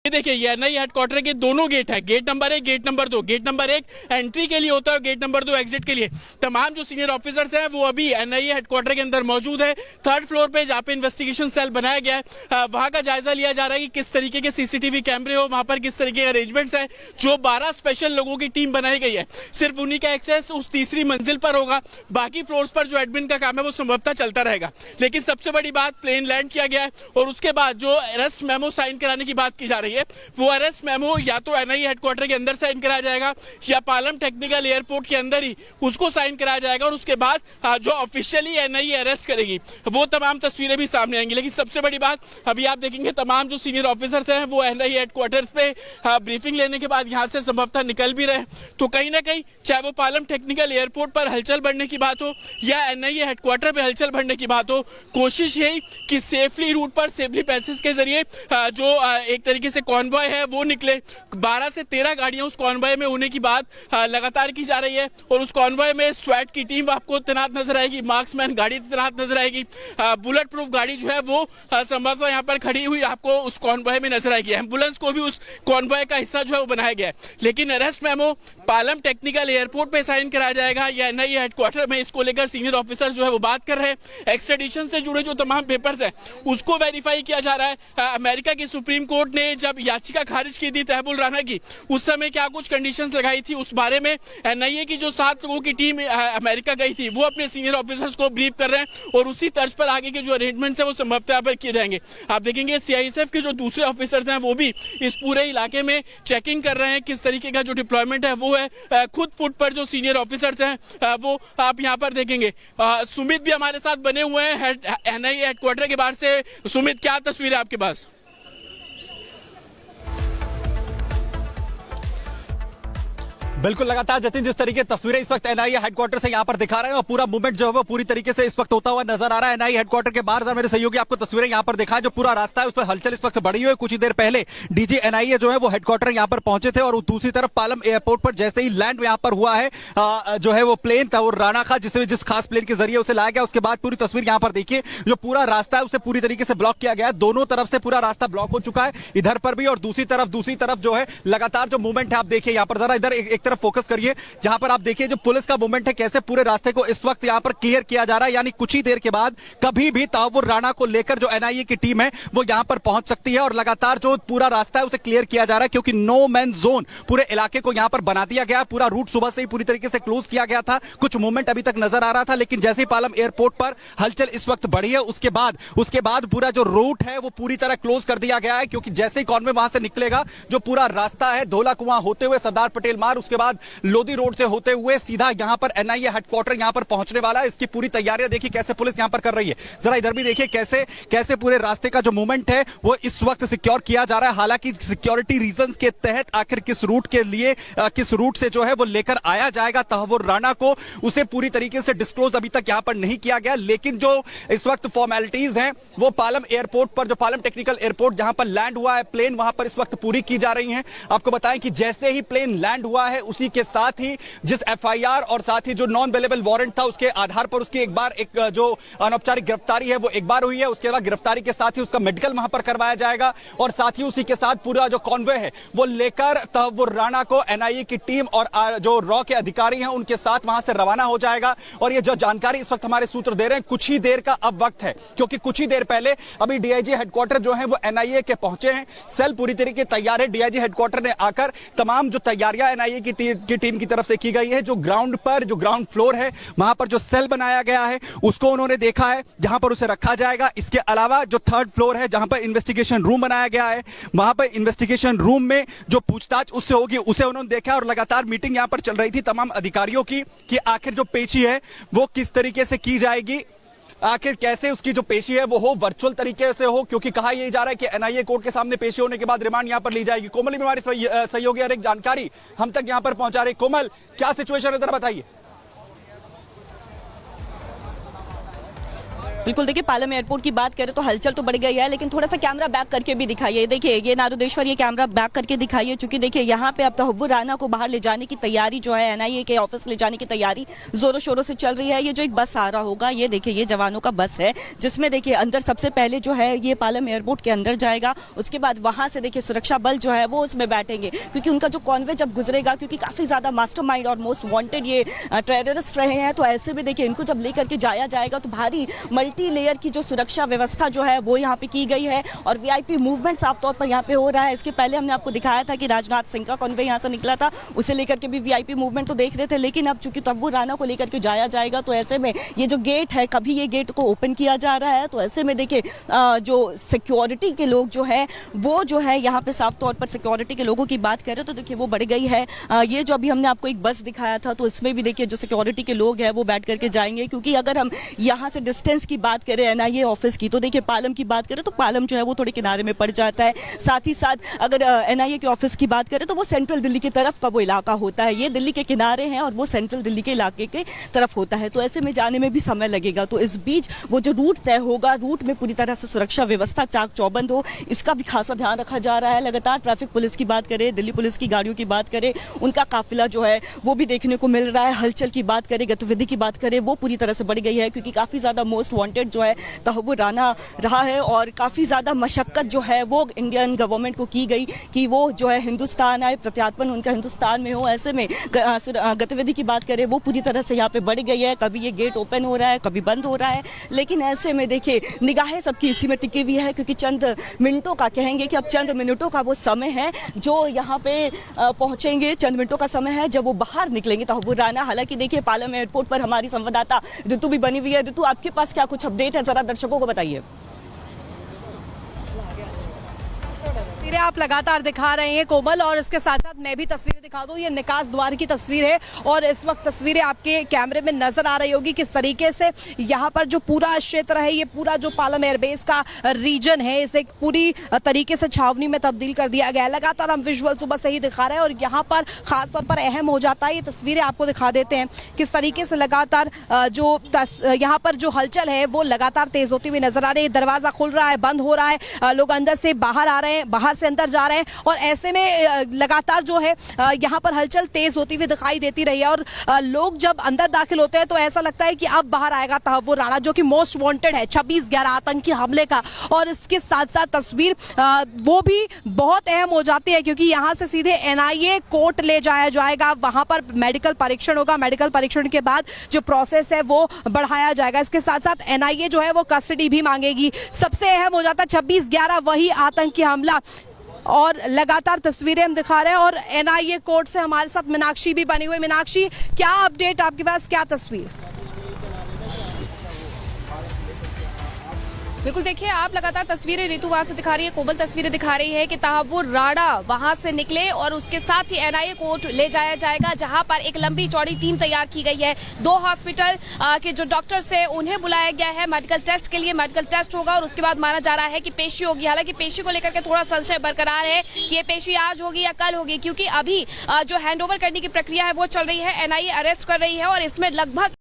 ये देखिए ये एनआईए हेडक्वार्टर के दोनों गेट है, gate number 1, gate number 2। Gate number 1 entry के लिए होता है, गेट नंबर 2 एग्जिट के लिए। तमाम जो सीनियर ऑफिसर्स हैं वो अभी एनआईए हेडक्वार्टर के अंदर मौजूद है। थर्ड फ्लोर पे जहाँ पे इन्वेस्टिगेशन सेल बनाया गया है वहां का जायजा लिया जा रहा है कि किस तरीके के सीसीटीवी कैमरे हो, वहां पर किस तरीके के अरेंजमेंट्स है। जो 12 स्पेशल लोगों की टीम बनाई गई है, सिर्फ उन्हीं का एक्सेस उस तीसरी मंजिल पर होगा। बाकी फ्लोर्स पर जो एडमिन का काम है वो संभवतः चलता रहेगा। लेकिन सबसे बड़ी बात, प्लेन लैंड किया गया है और उसके बाद जो अरेस्ट मेमो साइन कराने की बात की जा रही है, वो अरेस्ट मेमो या तो एनआईए हेडक्वार्टर के अंदर साइन कराया जाएगा या पालम टेक्निकल एयरपोर्ट के अंदर ही उसको साइन कराया जाएगा। और उसके बाद जो ऑफिशियली एनआईए अरेस्ट करेगी वो तमाम तस्वीरें भी सामने आएंगी। लेकिन सबसे बड़ी बात, अभी आप देखेंगे तमाम जो सीनियर ऑफिसर्स हैं वो एनआईए हेडक्वार्टर्स पे ब्रीफिंग लेने के बाद यहां से संभवतः निकल भी रहे। तो कहीं ना कहीं चाहे वो पालम टेक्निकल एयरपोर्ट पर हलचल बढ़ने की बात हो या एनआईए हेडक्वार्टर पे हलचल बढ़ने की बात हो, कोशिश यही कि सेफली रूट पर सेफली पैसेज के जरिए जो एक तरीके से कॉन्वॉय है वो निकले। 12 से 13 गाड़ियां उस कॉन्वॉय में होने की बात लगातार की जा रही है और उस कॉन्वॉय में स्वैट की टीम आपको तैनात नजर आएगी, मार्क्समैन गाड़ी तैनात नजर आएगी, बुलेट प्रूफ गाड़ी जो है वो संभवतः यहाँ पर खड़ी हुई आपको उस कॉन्वॉय में नजर आएगी। एम्बुलेंस को भी उस कॉन्वॉय का हिस्सा जो है वो बनाया गया है। लेकिन arrest memo Palam technical airport पे साइन कराया जाएगा या एनआईए हेडक्वार्टर में, इसको लेकर सीनियर ऑफिसर जो है वो बात कर रहे हैं। एक्सट्रेडिशन से जुड़े जो तमाम पेपर्स हैं उसको वेरीफाई किया जा रहा है। अमेरिका की सुप्रीम कोर्ट ने जब याचिका खारिज की थी तहबुल राना की, उस समय क्या कुछ कंडीशंस लगाई थी उस बारे में एनआईए की जो 7 लोगों की टीम अमेरिका गई थी वो अपने सीनियर ऑफिसर्स को ब्रीफ कर रहे हैं और उसी तर्ज पर आगे के जो अरेंजमेंट्स है वो संभवतः पर किए जाएंगे। आप देखेंगे सीआईएसएफ के जो दूसरे ऑफिसर्स हैं वो भी इस पूरे इलाके में चेकिंग कर रहे हैं किस तरीके का जो डिप्लॉयमेंट है वो है। खुद फुट पर जो सीनियर ऑफिसर्स हैं वो आप यहाँ पर देखेंगे। सुमित भी हमारे साथ बने हुए हैं एनआईए हेडक्वार्टर के बाहर से। सुमित, क्या तस्वीर है आपके पास? बिल्कुल लगातार जतिन जिस तरीके तस्वीरें इस वक्त एनआईए हेडक्वार्टर से यहां पर दिखा रहे हैं और पूरा मूवमेंट जो है वो पूरी तरीके से इस वक्त होता हुआ नजर आ रहा है एनआईए हेडक्वार्टर के बाहर। मेरे सहयोगी आपको तस्वीरें यहां पर दिखाएं, जो पूरा रास्ता है उस पर हलचल इस वक्त बढ़ी हुई है। कुछ ही देर पहले डीजी एनआईए जो है वो हेडक्वार्टर यहां पर पहुंचे थे और दूसरी तरफ पालम एयरपोर्ट पर जैसे ही लैंड यहां पर हुआ है जो है वो प्लेन था, वो राणा का जिस खास प्लेन के जरिए उसे लाया गया। उसके बाद पूरी तस्वीर यहां पर देखिए, जो पूरा रास्ता है उसे पूरी तरीके से ब्लॉक किया गया है। दोनों तरफ से पूरा रास्ता ब्लॉक हो चुका है, इधर पर भी और दूसरी तरफ जो है लगातार जो मूवमेंट है आप देखिए यहां पर। जरा इधर एक तरफ फोकस करिए, जहां पर आप देखिए जो पुलिस का मूवमेंट है कैसे पूरे रास्ते को इस वक्त यहां पर क्लियर किया जा रहा है। यानी कुछ ही देर के बाद कभी भी तहव्वुर राणा को लेकर जो एनआईए की टीम है वो यहां पर पहुंच सकती है और लगातार जो पूरा रास्ता है उसे क्लियर किया जा रहा है, क्योंकि नो मैन जोन पूरे इलाके को यहां पर बना दिया गया। पूरा रूट सुबह से ही पूरी तरीके से क्लोज किया गया था। कुछ मूवमेंट अभी तक नजर आ रहा था, लेकिन जैसे ही पालम एयरपोर्ट पर हलचल इस वक्त बढ़ी है उसके बाद पूरा जो रूट है वो पूरी तरह क्लोज कर दिया गया है, क्योंकि जैसे ही कॉन्वे वहां से निकलेगा, जो पूरा रास्ता है धोला कुआं होते हुए सरदार पटेल मार्ग, उसके बाद लोधी रोड से होते हुए सीधा यहां पर एनआईए हेडक्वार्टर यहां पर पहुंचने वाला है। इसकी पूरी तैयारियां देखिए कैसे पुलिस यहां पर कर रही है। जरा इधर भी देखिए कैसे पूरे रास्ते का जो मूवमेंट है वो इस वक्त सिक्योर किया जा रहा है। हालांकि सिक्योरिटी रीजंस के तहत आखिर किस रूट से जो है वो लेकर आया जाएगा तहव्वुर राणा को, उसे पूरी तरीके से डिस्क्लोज अभी तक यहां पर नहीं किया गया। लेकिन जो इस वक्त फॉर्मेलिटीज हैं वो पालम एयरपोर्ट पर, जो पालम टेक्निकल एयरपोर्ट जहां पर लैंड हुआ है प्लेन, वहां पर इस वक्त पूरी की जा रही है। आपको बताएं कि जैसे ही प्लेन लैंड हुआ है उसी के साथ ही जिस एफआईआर और साथ ही जो नॉन अवेलेबल वारंट था उसके आधार पर उसकी एक जो अनौपचारिक गिरफ्तारी है वो एक बार हुई है। उसके बाद गिरफ्तारी के साथ ही उसका मेडिकल वहां पर करवाया जाएगा और साथ ही उसी के साथ पूरा जो कॉन्वे है वो लेकर तहव्वुर राणा को एनआईए की टीम और जो रॉ के अधिकारी हैं उनके साथ वहां से रवाना हो जाएगा। और ये जो जानकारी इस वक्त हमारे सूत्र दे रहे हैं, कुछ ही देर का अब वक्त है, क्योंकि कुछ ही देर पहले अभी डीआईजी हेडक्वार्टर जो है वो एनआईए के पहुंचे हैं। सेल पूरी तरीके तैयार है। डीआईजी हेडक्वार्टर ने आकर तमाम जो तैयारियां एनआईए की टीम की तरफ से की गई है, जो ग्राउंड फ्लोर है वहां पर जो सेल बनाया गया है उसको उन्होंने देखा है, जहां पर उसे रखा जाएगा। इसके अलावा जो थर्ड फ्लोर है जहां पर इन्वेस्टिगेशन रूम बनाया गया है, वहां पर इन्वेस्टिगेशन रूम में जो पूछताछ उससे होगी उसे उन्होंने देखा। और लगातार मीटिंग यहां पर चल रही थी तमाम अधिकारियों की कि आखिर जो पेशी है वो किस तरीके से की जाएगी, आखिर कैसे उसकी जो पेशी है वो हो वर्चुअल तरीके से हो, क्योंकि कहा यह जा रहा है कि एनआईए कोर्ट के सामने पेशी होने के बाद रिमांड यहां पर ली जाएगी। कोमल भी हमारी सहयोगी और एक जानकारी हम तक यहां पर पहुंचा रही। कोमल, क्या सिचुएशन है जरा बताइए। बिल्कुल, देखिए पालम एयरपोर्ट की बात करें तो हलचल तो बढ़ गई है, लेकिन थोड़ा सा कैमरा बैक करके भी दिखाइए। देखिए ये नारुदेश्वर, ये कैमरा बैक करके दिखाइए, चूंकि देखिए यहाँ पे अब तहव्वुर राना को बाहर ले जाने की तैयारी जो है, एनआईए के ऑफिस ले जाने की तैयारी जोरों शोरों से चल रही है। ये जो एक बस आ रहा होगा, ये देखिए ये जवानों का बस है, जिसमें देखिए अंदर सबसे पहले जो है ये पालम एयरपोर्ट के अंदर जाएगा। उसके बाद वहां से देखिए सुरक्षा बल जो है वो उसमें बैठेंगे, क्योंकि उनका जो कॉन्वे जब गुजरेगा, क्योंकि काफी ज्यादा मास्टरमाइंड और मोस्ट वांटेड ये टेररिस्ट रहे हैं, तो ऐसे में देखिए इनको जब लेकर के जाया जाएगा तो भारी मल्टी लेयर की जो सुरक्षा व्यवस्था जो है वो यहाँ पे की गई है। और वीआईपी मूवमेंट साफ तौर पर यहाँ पे हो रहा है। इसके पहले हमने आपको दिखाया था कि राजनाथ सिंह का कॉन्वे यहाँ से निकला था, उसे लेकर के भी वीआईपी मूवमेंट तो देख रहे थे, लेकिन अब चूंकि तहव्वुर राना को लेकर के जाया जाएगा, तो ऐसे में ये जो गेट है, कभी ये गेट को ओपन किया जा रहा है, तो ऐसे में देखिए जो सिक्योरिटी के लोग जो है वो जो है यहाँ पे साफ तौर पर सिक्योरिटी के लोगों की बात करें तो देखिए वो बढ़ गई है। ये जो अभी हमने आपको एक बस दिखाया था, तो इसमें भी देखिए जो सिक्योरिटी के लोग हैं वो बैठ करके जाएंगे, क्योंकि अगर हम यहाँ से डिस्टेंस की बात करें एनआईए ऑफिस की, तो देखिए पालम की बात करें तो पालम जो है वो थोड़े किनारे में पड़ जाता है। साथ ही साथ अगर एनआईए के ऑफिस की बात करें तो वो सेंट्रल दिल्ली की तरफ का वो इलाका होता है। ये दिल्ली के किनारे हैं और वो सेंट्रल दिल्ली के इलाके के तरफ होता है, तो ऐसे में जाने में भी समय लगेगा। तो इस बीच वो जो रूट तय होगा, रूट में पूरी तरह से सुरक्षा व्यवस्था चाक चौबंद हो, इसका भी खासा ध्यान रखा जा रहा है। लगातार ट्रैफिक पुलिस की बात करें, दिल्ली पुलिस की गाड़ियों की बात करें, उनका काफिला जो है वो भी देखने को मिल रहा है। हलचल की बात करें, गतिविधि की बात करें, वो पूरी तरह से बढ़ गई है, क्योंकि काफी ज्यादा मोस्ट वांटेड जो है तहव्वुर राना रहा है और काफी ज्यादा मशक्कत जो है वो इंडियन गवर्नमेंट को की गई कि वो जो है हिंदुस्तान आए, प्रत्यार्पण उनका हिंदुस्तान में हो। ऐसे में गतिविधि की बात करें वो पूरी तरह से यहाँ पे बढ़ गई है। कभी ये गेट ओपन हो रहा है, कभी बंद हो रहा है, लेकिन ऐसे में देखिए निगाहें सबकी इसी में टिकी हुई है, क्योंकि चंद मिनटों का, कहेंगे कि अब चंद मिनटों का वो समय है जो यहाँ पे पहुंचेंगे, चंद मिनटों का समय है जब वो बाहर निकलेंगे तहव्वुर राना। हालांकि देखिए पालम एयरपोर्ट पर हमारी संवाददाता ऋतु भी बनी हुई है। ऋतु, आपके पास क्या कुछ अपडेट है, जरा दर्शकों को बताइए। तस्वीरें आप लगातार दिखा रहे हैं कोमल, और इसके साथ साथ मैं भी तस्वीरें दिखा दूं। ये निकास द्वार की तस्वीर है और इस वक्त तस्वीरें आपके कैमरे में नजर आ रही होगी किस तरीके से यहाँ पर जो पूरा क्षेत्र है, ये पूरा जो पालम एयरबेस का रीजन है, इसे पूरी तरीके से छावनी में तब्दील कर दिया गया है। लगातार हम विजुअल सुबह से ही दिखा रहे हैं और यहाँ पर खासतौर पर अहम हो जाता है, ये तस्वीरें आपको दिखा देते हैं किस तरीके से लगातार जो यहाँ पर जो हलचल है वो लगातार तेज होती हुई नजर आ रही है। दरवाजा खुल रहा है, बंद हो रहा है, लोग अंदर से बाहर आ रहे हैं, बाहर से अंदर जा रहे हैं, और ऐसे में लगातार जो है यहाँ पर हलचल तेज होती हुई दिखाई देती रही है। और लोग जब अंदर दाखिल होते हैं तो ऐसा लगता है कि अब बाहर आएगा तहव्वुर राना, जो कि मोस्ट वांटेड है 26/11 आतंकी हमले का। और इसके साथ साथ तस्वीर वो भी बहुत अहम हो जाती है, क्योंकि यहाँ से सीधे एनआईए कोर्ट ले जाया जाएगा, वहां पर मेडिकल परीक्षण होगा, मेडिकल परीक्षण के बाद जो प्रोसेस है वो बढ़ाया जाएगा। इसके साथ साथ एनआईए जो है वो कस्टडी भी मांगेगी। सबसे अहम हो जाता है 26/11 वही आतंकी हमला, और लगातार तस्वीरें हम दिखा रहे हैं। और एनआईए कोर्ट से हमारे साथ मीनाक्षी भी बनी हुई। मीनाक्षी, क्या अपडेट आपके पास, क्या तस्वीर? बिल्कुल, देखिए आप लगातार तस्वीरें ऋतु वहां से दिखा रही है, कोमल तस्वीरें दिखा रही है कि तहव्वुर राना वहां से निकले और उसके साथ ही एनआईए कोर्ट ले जाया जाएगा, जहां पर एक लंबी चौड़ी टीम तैयार की गई है। 2 हॉस्पिटल के जो डॉक्टर्स है उन्हें बुलाया गया है मेडिकल टेस्ट के लिए। मेडिकल टेस्ट होगा और उसके बाद माना जा रहा है कि पेशी होगी। हालांकि पेशी को लेकर के थोड़ा संशय बरकरार है कि ये पेशी आज होगी या कल होगी, क्योंकि अभी जो हैंडओवर करने की प्रक्रिया है वो चल रही है, एनआईए अरेस्ट कर रही है और इसमें लगभग